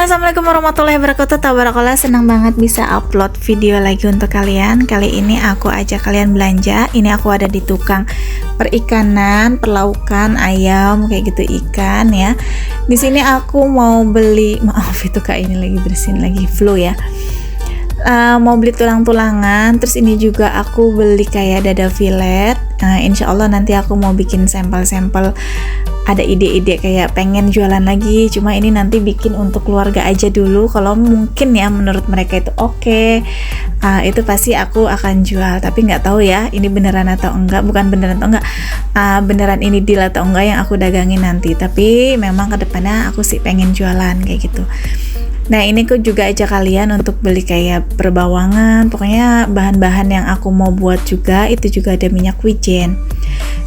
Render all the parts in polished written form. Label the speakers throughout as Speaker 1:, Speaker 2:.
Speaker 1: Assalamualaikum warahmatullahi wabarakatuh. Tabarakallah, senang banget bisa upload video lagi untuk kalian. Kali ini aku ajak kalian belanja. Ini aku ada di tukang perikanan, perlaukan, ayam kayak gitu, ikan ya. Di sini aku mau beli, maaf itu kak ini lagi bersihin lagi flu ya. Mau beli tulang-tulangan. Terus ini juga aku beli kayak dada filet. Insya Allah nanti aku mau bikin sampel-sampel. Ada ide-ide kayak pengen jualan lagi, cuma ini nanti bikin untuk keluarga aja dulu. Kalau mungkin ya menurut mereka itu oke, itu pasti aku akan jual. Tapi nggak tahu ya ini beneran atau enggak, bukan beneran atau enggak, beneran ini deal atau enggak yang aku dagangin nanti. Tapi memang kedepannya aku sih pengen jualan kayak gitu. Nah ini aku juga ajak kalian untuk beli kayak perbawangan, pokoknya bahan-bahan yang aku mau buat juga. Itu juga ada minyak wijen.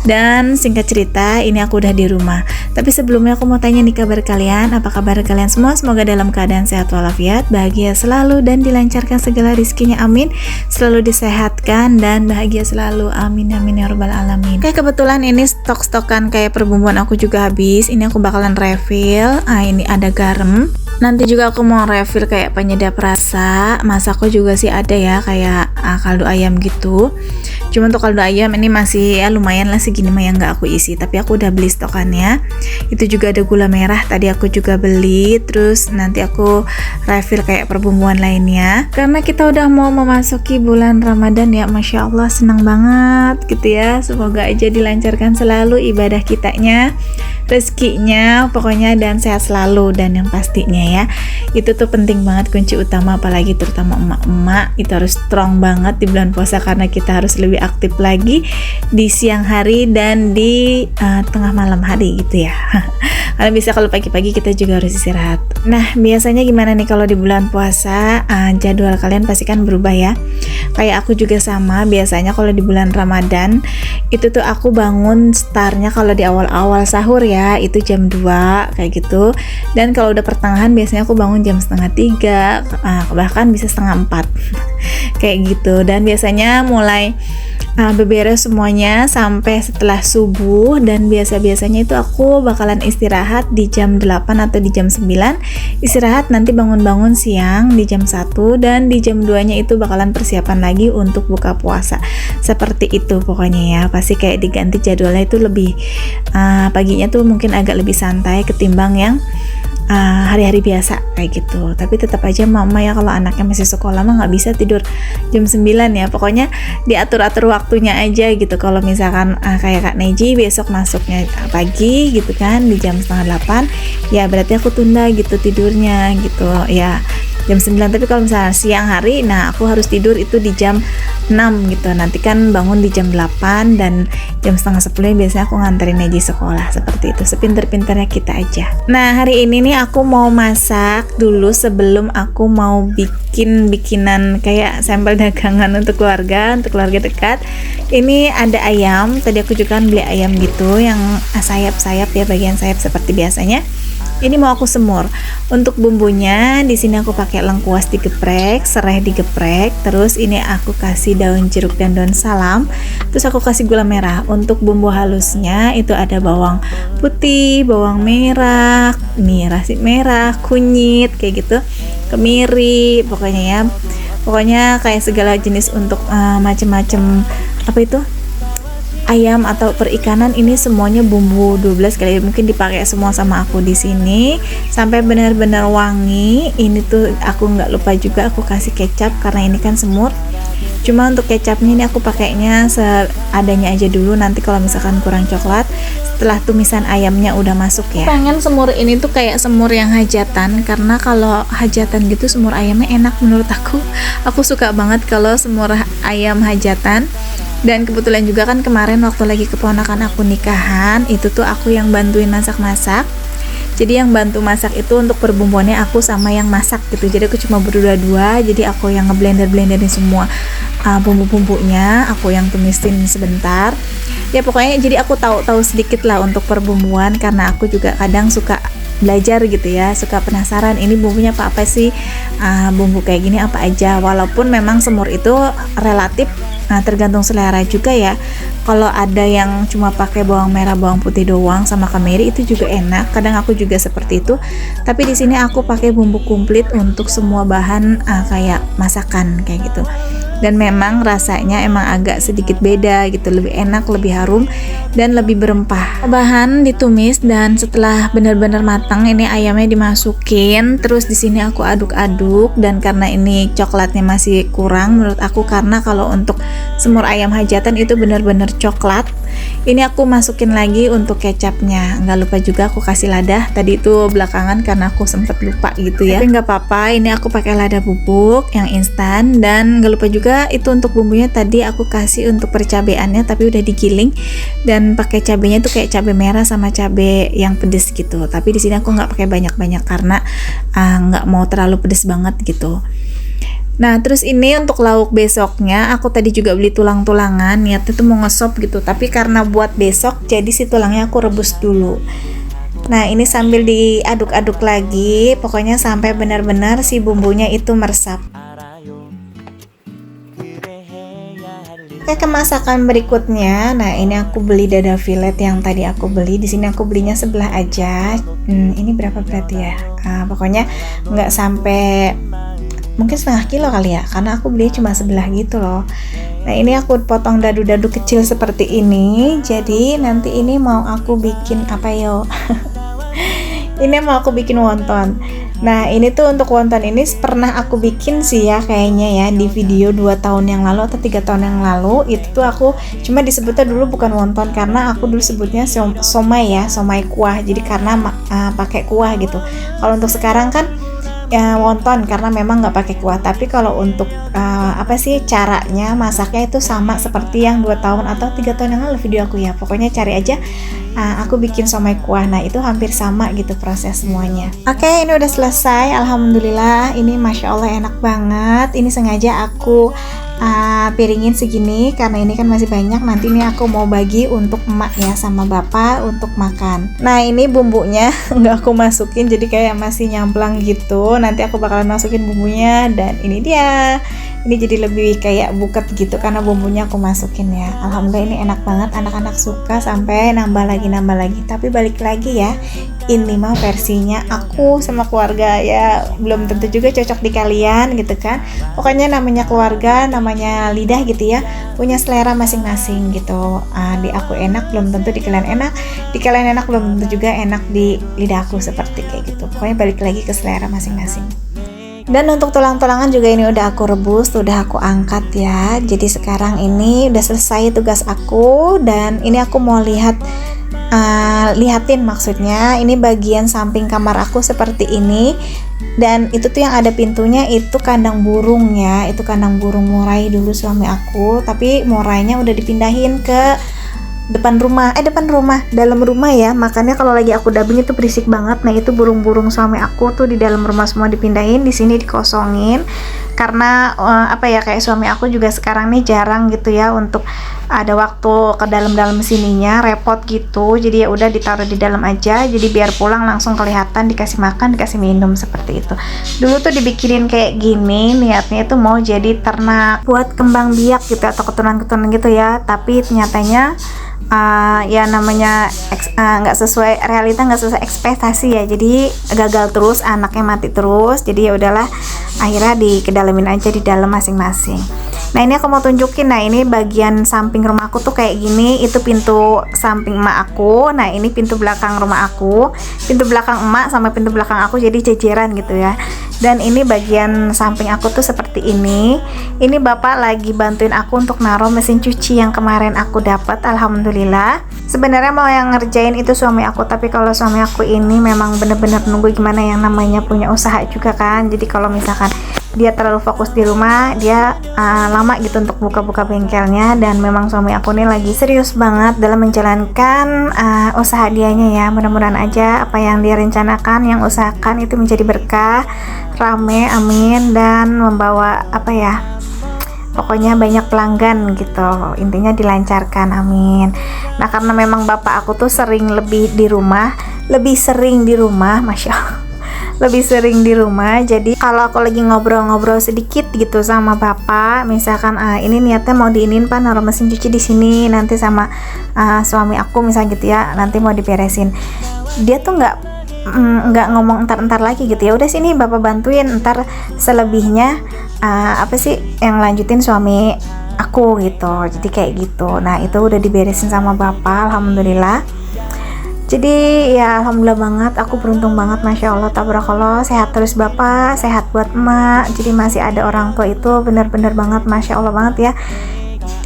Speaker 1: Dan singkat cerita, ini aku udah di rumah. Tapi sebelumnya aku mau tanya nih kabar kalian. Apa kabar kalian semua? Semoga dalam keadaan sehat walafiat, bahagia selalu dan dilancarkan segala rizkinya, amin. Selalu disehatkan dan bahagia selalu, amin amin ya rabbal alamin. Kayak kebetulan ini stok-stokan kayak perbumbuan aku juga habis. Ini aku bakalan refill. Ini ada garam. Nanti juga aku mau refill kayak penyedap rasa. Masakku juga sih ada ya, kayak kaldu ayam gitu. Cuma untuk kaldu ayam ini masih ya lumayan lah, segini mah yang nggak aku isi. Tapi aku udah beli stokannya. Itu juga ada gula merah, tadi aku juga beli. Terus nanti aku refill kayak perbumbuan lainnya. Karena kita udah mau memasuki bulan Ramadan ya, Masya Allah senang banget gitu ya. Semoga aja dilancarkan selalu ibadah kitanya, rezekinya pokoknya, dan sehat selalu. Dan yang pastinya ya, itu tuh penting banget, kunci utama, apalagi terutama emak-emak itu harus strong banget di bulan puasa, karena kita harus lebih aktif lagi di siang hari dan di tengah malam hari gitu ya. Karena bisa kalau pagi-pagi kita juga harus istirahat. Nah biasanya gimana nih kalau di bulan puasa? Jadwal kalian pasti kan berubah ya. Kayak aku juga sama, biasanya kalau di bulan Ramadan itu tuh aku bangun startnya kalau di awal-awal sahur ya, itu jam 2 kayak gitu. Dan kalau udah pertengahan biasanya aku bangun jam 2:30, bahkan bisa 3:30 kayak gitu. Dan biasanya mulai beberes semuanya sampai setelah subuh. Dan biasanya itu aku bakalan istirahat di jam 8 atau di jam 9, istirahat, nanti bangun-bangun siang di jam 1, dan di jam 2 nya itu bakalan persiapan lagi untuk buka puasa. Seperti itu pokoknya ya, pasti kayak diganti jadwalnya itu lebih paginya tuh mungkin agak lebih santai ketimbang yang hari-hari biasa kayak gitu. Tapi tetap aja mama ya, kalau anaknya masih sekolah mah nggak bisa tidur jam 9 ya, pokoknya diatur-atur waktunya aja gitu. Kalau misalkan kayak Kak Neji besok masuknya pagi gitu kan di jam 7:30, ya berarti aku tunda gitu tidurnya gitu ya, jam 9. Tapi kalau misalnya siang hari, nah aku harus tidur itu di jam 6 gitu. Nanti kan bangun di jam 8 dan jam 9:30 biasanya aku nganterin Neji sekolah. Seperti itu, sepinter-pinternya kita aja. Nah hari ini nih aku mau masak dulu sebelum aku mau bikinan kayak sampel dagangan untuk keluarga dekat. Ini ada ayam, tadi aku juga kan beli ayam gitu yang sayap-sayap ya, bagian sayap seperti biasanya. Ini mau aku semur. Untuk bumbunya di sini aku pakai lengkuas digeprek, serai digeprek, terus ini aku kasih daun jeruk dan daun salam. Terus aku kasih gula merah. Untuk bumbu halusnya itu ada bawang putih, bawang merah, kunyit kayak gitu, kemiri, pokoknya ya. Pokoknya kayak segala jenis untuk macem-macem apa itu? ayam atau perikanan ini semuanya bumbu 12 kali, mungkin dipakai semua sama aku di sini sampai benar-benar wangi. Ini tuh aku nggak lupa juga aku kasih kecap karena ini kan semur. Cuma untuk kecapnya ini aku pakainya seadanya aja dulu, nanti kalau misalkan kurang coklat setelah tumisan ayamnya udah masuk ya. Pengen semur ini tuh kayak semur yang hajatan, karena kalau hajatan gitu semur ayamnya enak menurut aku. Aku suka banget kalau semur ayam hajatan. Dan kebetulan juga kan kemarin waktu lagi keponakan aku nikahan, itu tuh aku yang bantuin masak-masak. Jadi yang bantu masak itu untuk perbumbuannya aku sama yang masak gitu. Jadi aku cuma berdua-dua, jadi aku yang ngeblender-blenderin semua bumbu-bumbunya, aku yang tumisin sebentar. Ya pokoknya jadi aku tahu sedikit lah untuk perbumbuan, karena aku juga kadang suka belajar gitu ya, suka penasaran ini bumbunya apa sih, bumbu kayak gini apa aja. Walaupun memang semur itu relatif tergantung selera juga ya. Kalau ada yang cuma pakai bawang merah, bawang putih doang sama kemiri itu juga enak. Kadang aku juga seperti itu. Tapi di sini aku pakai bumbu komplit untuk semua bahan kayak masakan kayak gitu. Dan memang rasanya emang agak sedikit beda gitu, lebih enak, lebih harum dan lebih berempah. Bahan ditumis dan setelah benar-benar matang ini ayamnya dimasukin. Terus di sini aku aduk-aduk, dan karena ini coklatnya masih kurang menurut aku, karena kalau untuk semur ayam hajatan itu benar-benar coklat. Ini aku masukin lagi untuk kecapnya. Nggak lupa juga aku kasih lada. Tadi itu belakangan karena aku sempet lupa gitu ya. Tapi nggak apa-apa, ini aku pakai lada bubuk yang instan. Dan nggak lupa juga itu untuk bumbunya tadi aku kasih untuk percabeannya, tapi udah digiling. Dan pakai cabenya tuh kayak cabai merah sama cabai yang pedes gitu. Tapi di sini aku nggak pakai banyak-banyak karena nggak mau terlalu pedes banget gitu. Nah terus ini untuk lauk besoknya, aku tadi juga beli tulang-tulangan, niatnya tuh mau ngesop gitu, tapi karena buat besok jadi si tulangnya aku rebus dulu. Nah ini sambil diaduk-aduk lagi, pokoknya sampai benar-benar si bumbunya itu meresap. Ke masakan berikutnya. Nah ini aku beli dada filet yang tadi aku beli. Di sini aku belinya sebelah aja. Ini berapa berarti ya? Pokoknya nggak sampai, mungkin setengah kilo kali ya, karena aku beli cuma sebelah gitu loh. Nah ini aku potong dadu-dadu kecil seperti ini. Jadi nanti ini mau aku bikin apa yo? Ini mau aku bikin wonton. Nah ini tuh untuk wonton ini pernah aku bikin sih ya kayaknya ya, di video 2 tahun yang lalu atau 3 tahun yang lalu. Itu tuh aku cuma disebutnya dulu bukan wonton karena aku dulu sebutnya somai ya, somai kuah. Jadi karena pakai kuah gitu. Kalau untuk sekarang kan ya wonton karena memang nggak pakai kuah. Tapi kalau untuk apa sih caranya masaknya itu sama seperti yang 2 tahun atau 3 tahun yang lalu video aku ya. Pokoknya cari aja aku bikin somai kuah. Nah itu hampir sama gitu proses semuanya. Oke, ini udah selesai, alhamdulillah. Ini masya Allah enak banget. Ini sengaja aku piringin segini karena ini kan masih banyak. Nanti ini aku mau bagi untuk emak ya sama bapak untuk makan. Nah ini bumbunya nggak aku masukin, jadi kayak masih nyamplang gitu. Nanti aku bakalan masukin bumbunya, dan ini dia. Ini jadi lebih kayak buket gitu karena bumbunya aku masukin ya. Alhamdulillah ini enak banget, anak-anak suka sampai nambah lagi. Tapi balik lagi ya, ini mah versinya aku sama keluarga ya, belum tentu juga cocok di kalian gitu kan. Pokoknya namanya keluarga, namanya lidah gitu ya, punya selera masing-masing gitu. Di aku enak belum tentu di kalian enak, di kalian enak belum tentu juga enak di lidah aku, seperti kayak gitu. Pokoknya balik lagi ke selera masing-masing. Dan untuk tulang-tulangan juga ini udah aku rebus, udah aku angkat ya. Jadi sekarang ini udah selesai tugas aku, dan ini aku mau lihatin maksudnya. Ini bagian samping kamar aku seperti ini, dan itu tuh yang ada pintunya itu kandang burung ya. Itu kandang burung murai dulu suami aku, tapi murainya udah dipindahin ke depan rumah, dalam rumah ya. Makanya kalau lagi aku dubbing itu berisik banget. Nah itu burung-burung suami aku tuh di dalam rumah semua dipindahin, di sini dikosongin karena apa ya, kayak suami aku juga sekarang nih jarang gitu ya untuk ada waktu ke dalam sininya, repot gitu. Jadi ya udah ditaruh di dalam aja, jadi biar pulang langsung kelihatan, dikasih makan, dikasih minum seperti itu. Dulu tuh dibikinin kayak gini, niatnya itu mau jadi ternak buat kembang biak gitu atau keturunan-keturunan gitu ya. Tapi nyatanya ya namanya nggak sesuai realita, nggak sesuai ekspektasi ya, jadi gagal terus, anaknya mati terus. Jadi ya udahlah, akhirnya dikedalamin aja di dalam masing-masing. Nah ini aku mau tunjukin, nah ini bagian samping rumahku tuh kayak gini, itu pintu samping emak aku, nah ini pintu belakang rumah aku, pintu belakang emak sama pintu belakang aku jadi jejeran gitu ya. Dan ini bagian samping aku tuh seperti ini bapak lagi bantuin aku untuk naruh mesin cuci yang kemarin aku dapat, alhamdulillah. Sebenarnya mau yang ngerjain itu suami aku, tapi kalau suami aku ini memang bener-bener nunggu gimana yang namanya punya usaha juga kan, jadi kalau misalkan dia terlalu fokus di rumah, dia lama gitu untuk buka-buka bengkelnya. Dan memang suami aku nih lagi serius banget dalam menjalankan usaha dianya ya. Mudah-mudahan aja apa yang dia rencanakan, yang usahakan itu menjadi berkah, rame, amin, dan membawa apa ya, pokoknya banyak pelanggan gitu, intinya dilancarkan, amin. Nah karena memang bapak aku tuh lebih sering di rumah, masya Allah, lebih sering di rumah. Jadi kalau aku lagi ngobrol-ngobrol sedikit gitu sama bapak, misalkan ini niatnya mau diinin pak, naruh mesin cuci di sini, nanti sama suami aku misalnya gitu ya, nanti mau diberesin, dia tuh nggak ngomong entar lagi gitu, ya udah sini bapak bantuin, ntar selebihnya apa sih yang lanjutin suami aku gitu. Jadi kayak gitu. Nah itu udah diberesin sama bapak, alhamdulillah. Jadi ya alhamdulillah banget, aku beruntung banget, masya Allah, tabarakallah, sehat terus bapak, sehat buat emak. Jadi masih ada orang tua itu bener-bener banget, masya Allah banget ya.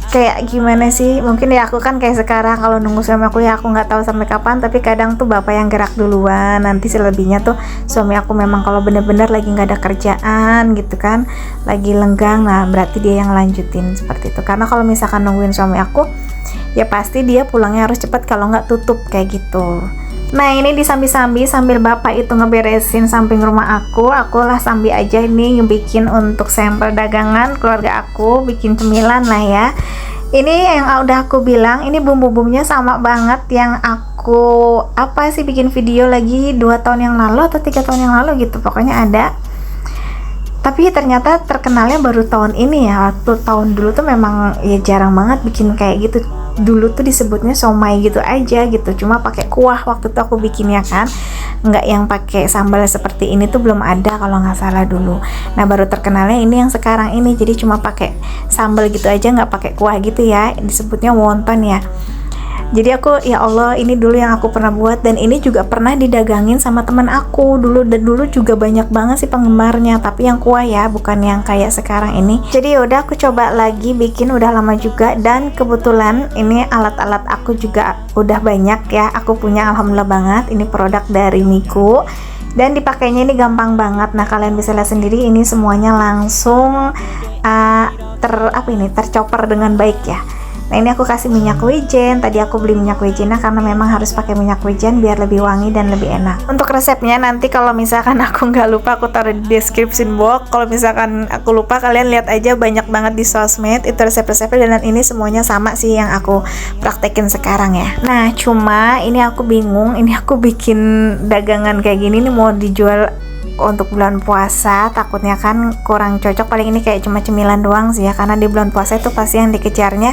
Speaker 1: Kayak gimana sih, mungkin ya aku kan kayak sekarang kalau nunggu suami aku ya aku nggak tahu sampai kapan, tapi kadang tuh bapak yang gerak duluan, nanti selebihnya tuh suami aku memang kalau bener-bener lagi nggak ada kerjaan gitu kan, lagi lenggang, nah berarti dia yang lanjutin seperti itu. Karena kalau misalkan nungguin suami aku ya pasti dia pulangnya harus cepat, kalau nggak tutup kayak gitu. Nah ini disambi-sambi sambil bapak itu ngeberesin samping rumah aku lah sambil aja ini ngebikin untuk sampel dagangan keluarga aku, bikin cemilan lah ya. Ini yang udah aku bilang, ini bumbu-bumbunya sama banget yang aku bikin video lagi 2 tahun yang lalu atau 3 tahun yang lalu gitu, pokoknya ada. Tapi ternyata terkenalnya baru tahun ini ya. Waktu tahun dulu tuh memang ya jarang banget bikin kayak gitu. Dulu tuh disebutnya somai gitu aja gitu, cuma pakai kuah waktu itu aku bikinnya kan, nggak yang pakai sambal seperti ini tuh belum ada kalau nggak salah dulu. Nah baru terkenalnya ini yang sekarang ini, jadi cuma pakai sambal gitu aja, nggak pakai kuah gitu ya, disebutnya wonton ya. Jadi aku ya Allah, ini dulu yang aku pernah buat, dan ini juga pernah didagangin sama teman aku dulu, dan dulu juga banyak banget sih penggemarnya, tapi yang kuah ya, bukan yang kayak sekarang ini. Jadi yaudah aku coba lagi bikin, udah lama juga, dan kebetulan ini alat-alat aku juga udah banyak ya, aku punya alhamdulillah banget. Ini produk dari Miku dan dipakainya ini gampang banget. Nah kalian bisa lihat sendiri, ini semuanya langsung terchopper dengan baik ya. Nah ini aku kasih minyak wijen, tadi aku beli minyak wijennya karena memang harus pakai minyak wijen biar lebih wangi dan lebih enak. Untuk resepnya nanti kalau misalkan aku nggak lupa aku taruh di description box, kalau misalkan aku lupa kalian lihat aja, banyak banget di sosmed itu resep-resepnya, dan ini semuanya sama sih yang aku praktekin sekarang ya. Nah cuma ini aku bingung, ini aku bikin dagangan kayak gini nih mau dijual untuk bulan puasa, takutnya kan kurang cocok, paling ini kayak cuma cemilan doang sih ya, karena di bulan puasa itu pasti yang dikejarnya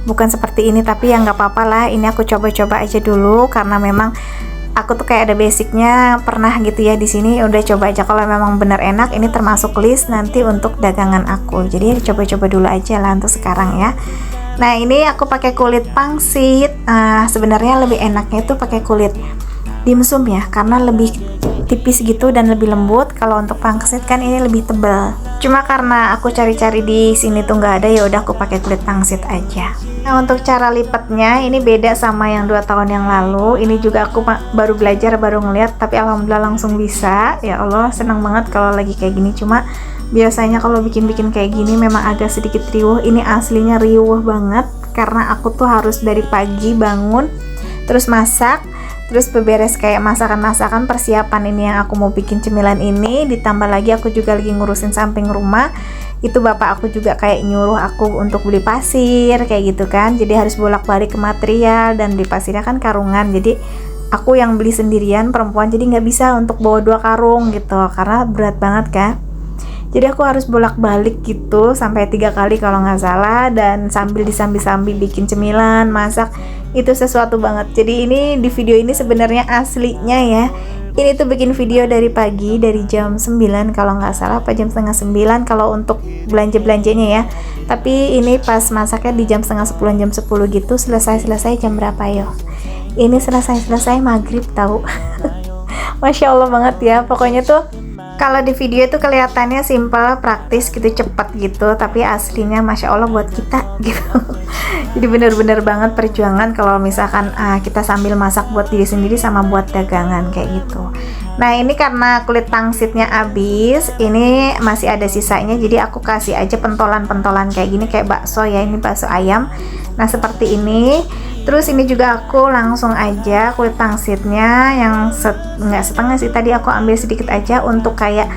Speaker 1: bukan seperti ini, tapi ya nggak apa-apa lah, ini aku coba-coba aja dulu karena memang aku tuh kayak ada basicnya pernah gitu ya di sini, udah coba aja, kalau memang bener enak ini termasuk list nanti untuk dagangan aku, jadi coba-coba dulu aja lah untuk sekarang ya. Nah ini aku pakai kulit pangsit, sebenarnya lebih enaknya itu pakai kulit dimsum ya, karena lebih tipis gitu dan lebih lembut. Kalau untuk pangsit kan ini lebih tebal, cuma karena aku cari-cari di sini tuh nggak ada, ya udah aku pakai kulit pangsit aja. Nah untuk cara lipatnya ini beda sama yang 2 tahun yang lalu, ini juga aku baru belajar, baru ngeliat, tapi alhamdulillah langsung bisa. Ya Allah senang banget kalau lagi kayak gini, cuma biasanya kalau bikin-bikin kayak gini memang agak sedikit riuh. Ini aslinya riuh banget karena aku tuh harus dari pagi bangun terus masak, terus beberes kayak masakan-masakan persiapan ini yang aku mau bikin cemilan ini, ditambah lagi aku juga lagi ngurusin samping rumah. Itu bapak aku juga kayak nyuruh aku untuk beli pasir kayak gitu kan, jadi harus bolak-balik ke material, dan beli pasirnya kan karungan, jadi aku yang beli sendirian perempuan, jadi nggak bisa untuk bawa 2 karung gitu karena berat banget kan. Jadi aku harus bolak-balik gitu sampai 3 kali kalau nggak salah, dan sambil disambi-sambi bikin cemilan, masak, itu sesuatu banget. Jadi ini di video ini sebenarnya aslinya ya, Ini tuh bikin video dari pagi, dari jam 9 kalau nggak salah, apa jam setengah 9 kalau untuk belanja-belanjanya ya. Tapi ini pas masaknya di jam setengah 10, jam 10 gitu. Selesai jam berapa yo? Ini selesai maghrib tahu. Masya Allah banget ya, pokoknya tuh kalau di video itu kelihatannya simpel, praktis gitu, cepet gitu, tapi aslinya Masya Allah buat kita gitu. Jadi bener-bener banget perjuangan kalau misalkan kita sambil masak buat diri sendiri sama buat dagangan kayak gitu. Nah ini karena kulit pangsitnya habis, ini masih ada sisanya, jadi aku kasih aja pentolan-pentolan kayak gini, kayak bakso ya, ini bakso ayam. Nah seperti ini. Terus ini juga aku langsung aja kulit pangsitnya yang nggak setengah sih, tadi aku ambil sedikit aja untuk kayak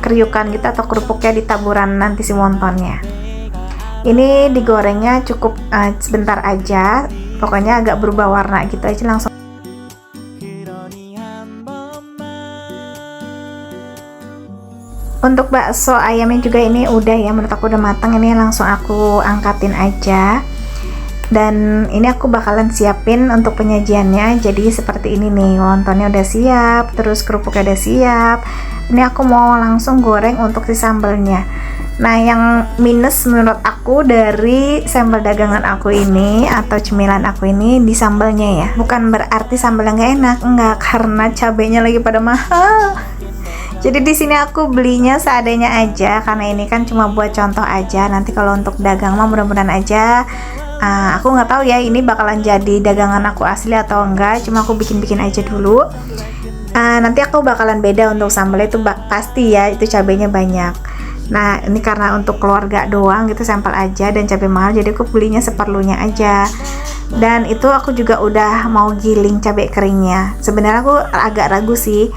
Speaker 1: kriukan gitu atau kerupuknya di taburan nanti si wontonnya. Ini digorengnya cukup sebentar aja, pokoknya agak berubah warna gitu aja langsung. Untuk bakso ayamnya juga ini udah ya, menurut aku udah matang, ini langsung aku angkatin aja. Dan ini aku bakalan siapin untuk penyajiannya, jadi seperti ini nih, wontonnya udah siap, terus kerupuknya udah siap. Ini aku mau langsung goreng untuk si sambelnya. Nah yang minus menurut aku dari sambal dagangan aku ini atau cemilan aku ini di sambelnya ya, bukan berarti sambelnya nggak enak, enggak, karena cabenya lagi pada mahal. Jadi di sini aku belinya seadanya aja, karena ini kan cuma buat contoh aja. Nanti kalau untuk dagang mah mudah-mudahan aja. Aku nggak tahu ya ini bakalan jadi dagangan aku asli atau enggak, cuma aku bikin-bikin aja dulu. Nanti aku bakalan beda untuk sambal itu pasti ya, itu cabenya banyak. Nah ini karena untuk keluarga doang gitu, sampel aja dan cabai mahal, jadi aku belinya seperlunya aja. Dan itu aku juga udah mau giling cabai keringnya. Sebenarnya aku agak ragu sih,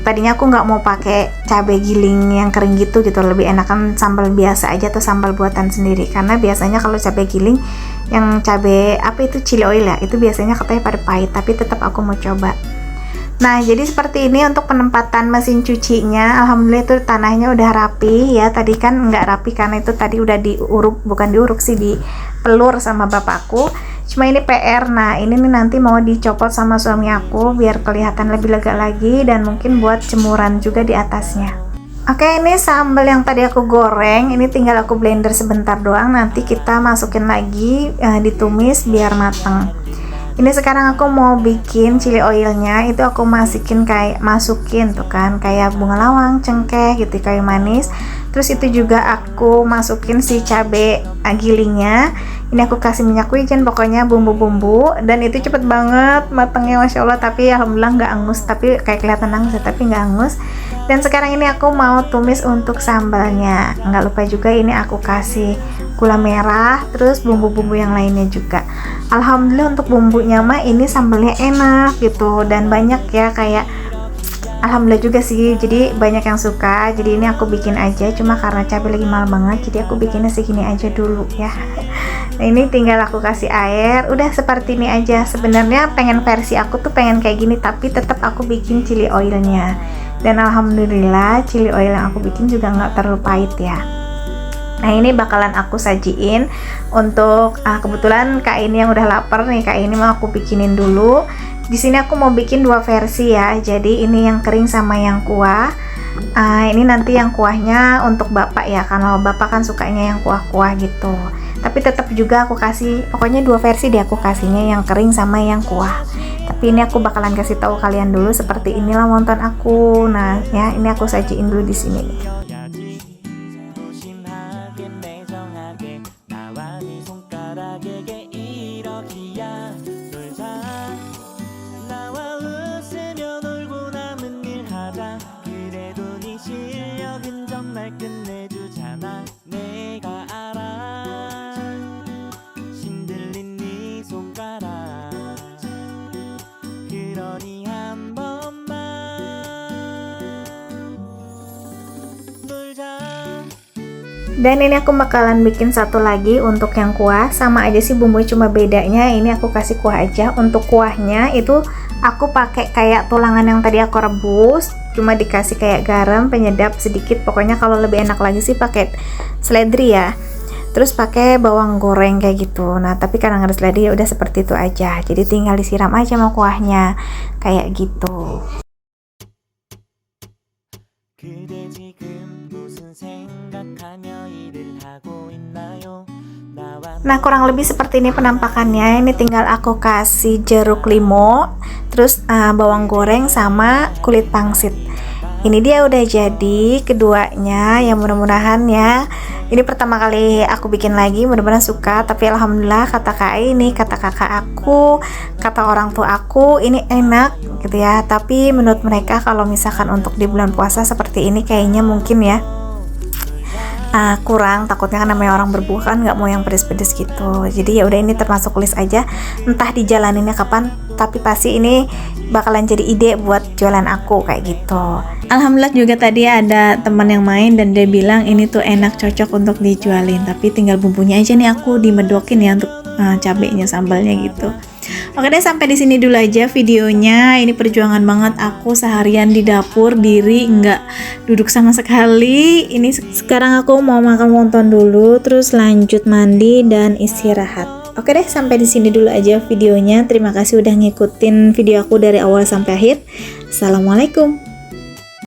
Speaker 1: tadinya aku nggak mau pakai cabai giling yang kering gitu, lebih enakan sambal biasa aja atau sambal buatan sendiri, karena biasanya kalau cabai giling yang cabai apa itu chili oil ya, itu biasanya katanya pada pahit, tapi tetap aku mau coba. Nah jadi seperti ini untuk penempatan mesin cucinya, alhamdulillah itu tanahnya udah rapi ya. Tadi kan nggak rapi karena itu tadi udah diuruk, bukan diuruk sih, dipelur sama bapakku. Cuma ini PR. Nah ini nih nanti mau dicopot sama suami aku biar kelihatan lebih lega lagi, dan mungkin buat jemuran juga di atasnya. Oke, ini sambal yang tadi aku goreng, ini tinggal aku blender sebentar doang, nanti kita masukin lagi ditumis biar mateng. Ini sekarang aku mau bikin chili oilnya, itu aku masukin tuh kan kayak bunga lawang, cengkeh gitu, kayu manis. Terus itu juga aku masukin si cabai gilingnya. Ini aku kasih minyak wijen, pokoknya bumbu-bumbu, dan itu cepet banget matangnya Masya Allah. Tapi alhamdulillah nggak angus, tapi kayak kelihatan angus ya, tapi nggak angus. Dan sekarang ini aku mau tumis untuk sambalnya. Nggak lupa juga ini aku kasih gula merah, terus bumbu-bumbu yang lainnya juga. Alhamdulillah untuk bumbunya mah ini sambalnya enak gitu, dan banyak ya, kayak alhamdulillah juga sih, jadi banyak yang suka. Jadi ini aku bikin aja, cuma karena cabai lagi mahal banget, jadi aku bikinnya segini aja dulu ya. Nah ini tinggal aku kasih air, udah seperti ini aja. Sebenarnya pengen versi aku tuh pengen kayak gini, tapi tetap aku bikin chili oilnya. Dan alhamdulillah chili oil yang aku bikin juga nggak terlalu pahit ya. Nah ini bakalan aku sajiin untuk kebetulan Kak ini yang udah lapar nih, Kak ini mau aku bikinin dulu. Di sini aku mau bikin dua versi ya. Jadi ini yang kering sama yang kuah. Ini nanti yang kuahnya untuk bapak ya, karena bapak kan sukanya yang kuah-kuah gitu. Tapi tetap juga aku kasih, pokoknya dua versi deh aku kasihnya, yang kering sama yang kuah. Tapi ini aku bakalan kasih tahu kalian dulu seperti inilah wonton aku. Nah ya ini aku sajiin dulu di sini. Dan ini aku bakalan bikin satu lagi untuk yang kuah, sama aja sih bumbunya, cuma bedanya ini aku kasih kuah aja. Untuk kuahnya itu aku pakai kayak tulangan yang tadi aku rebus, cuma dikasih kayak garam, penyedap sedikit. Pokoknya kalau lebih enak lagi sih pakai seledri ya. Terus pakai bawang goreng kayak gitu. Nah tapi karena nggak ada seledri ya udah seperti itu aja. Jadi tinggal disiram aja sama kuahnya kayak gitu.
Speaker 2: 그대 지금 무슨 생각하며 일을 하고 있나요?
Speaker 1: Nah, kurang lebih seperti ini penampakannya. Ini tinggal aku kasih jeruk limau, terus bawang goreng sama kulit pangsit. Ini dia udah jadi keduanya, ya mudah-mudahan ya. Ini pertama kali aku bikin lagi, mudah-mudahan suka. Tapi alhamdulillah kata kak ini, kata kakak aku, kata orang tua aku ini enak gitu ya. Tapi menurut mereka kalau misalkan untuk di bulan puasa seperti ini kayaknya mungkin ya kurang, takutnya kan namanya orang berbuka kan nggak mau yang pedes-pedes gitu. Jadi ya udah, ini termasuk list aja, entah dijalaninnya kapan, tapi pasti ini bakalan jadi ide buat jualan aku kayak gitu. Alhamdulillah juga tadi ada teman yang main dan dia bilang ini tuh enak, cocok untuk dijualin, tapi tinggal bumbunya aja nih aku dimedokin ya untuk cabenya, sambalnya gitu. Oke deh, sampai di sini dulu aja videonya. Ini perjuangan banget aku seharian di dapur, diri nggak duduk sama sekali. Ini sekarang aku mau makan wonton dulu, terus lanjut mandi dan istirahat. Oke deh, sampai di sini dulu aja videonya. Terima kasih udah ngikutin video aku dari awal sampai akhir. Assalamualaikum.